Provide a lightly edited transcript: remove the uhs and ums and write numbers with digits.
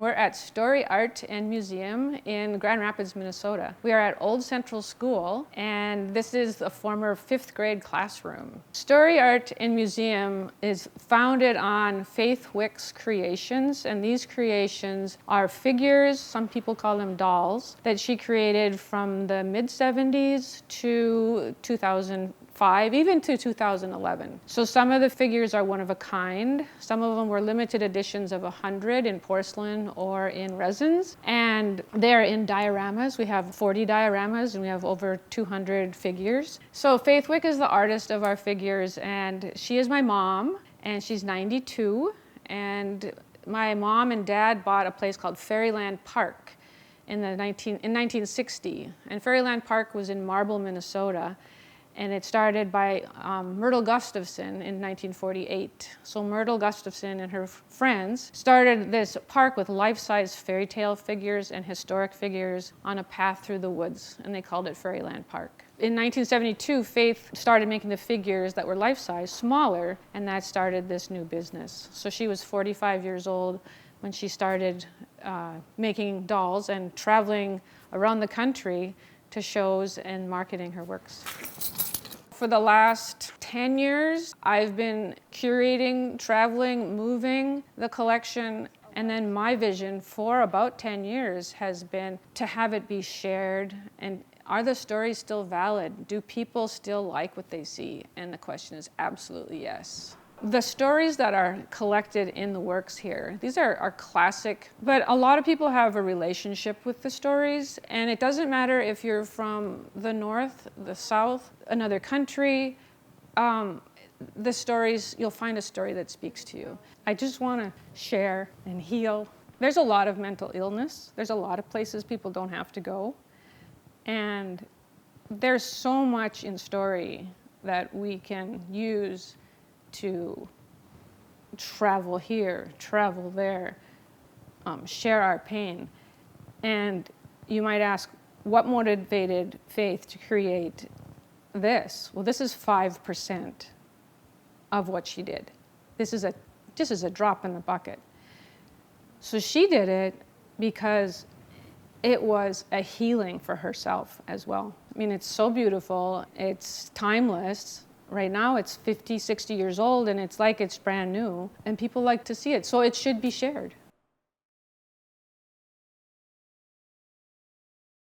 We're at Story Art and Museum in Grand Rapids, Minnesota. We are at Old Central School, and this is a former 5th grade classroom. Story Art and Museum is founded on Faith Wick's creations, and these creations are figures, some people call them dolls, that she created from the mid-70s to 2005, even to 2011. So some of the figures are one of a kind. Some of them were limited editions of 100 in porcelain or in resins. And they're in dioramas. We have 40 dioramas and we have over 200 figures. So Faith Wick is the artist of our figures, and she is my mom, and she's 92. And my mom and dad bought a place called Fairyland Park in 1960. And Fairyland Park was in Marble, Minnesota. And it started by Myrtle Gustafson in 1948. So Myrtle Gustafson and her friends started this park with life-size fairy tale figures and historic figures on a path through the woods, and they called it Fairyland Park. In 1972, Faith started making the figures that were life-size smaller, and that started this new business. So she was 45 years old when she started making dolls and traveling around the country to shows and marketing her works. For the last 10 years, I've been curating, traveling, moving the collection, and then my vision for about 10 years has been to have it be shared. And are the stories still valid? Do people still like what they see? And the question is absolutely yes. The stories that are collected in the works here, these are classic, but a lot of people have a relationship with the stories, and it doesn't matter if you're from the north, the south, another country, the stories, you'll find a story that speaks to you. I just want to share and heal. There's a lot of mental illness. There's a lot of places people don't have to go, and there's so much in story that we can use to travel here, travel there, share our pain. And you might ask, what motivated Faith to create this? Well, this is 5% of what she did. This is a drop in the bucket. So she did it because it was a healing for herself as well. I mean, it's so beautiful, it's timeless. Right now it's 50, 60 years old, and it's like it's brand new, and people like to see it, so it should be shared.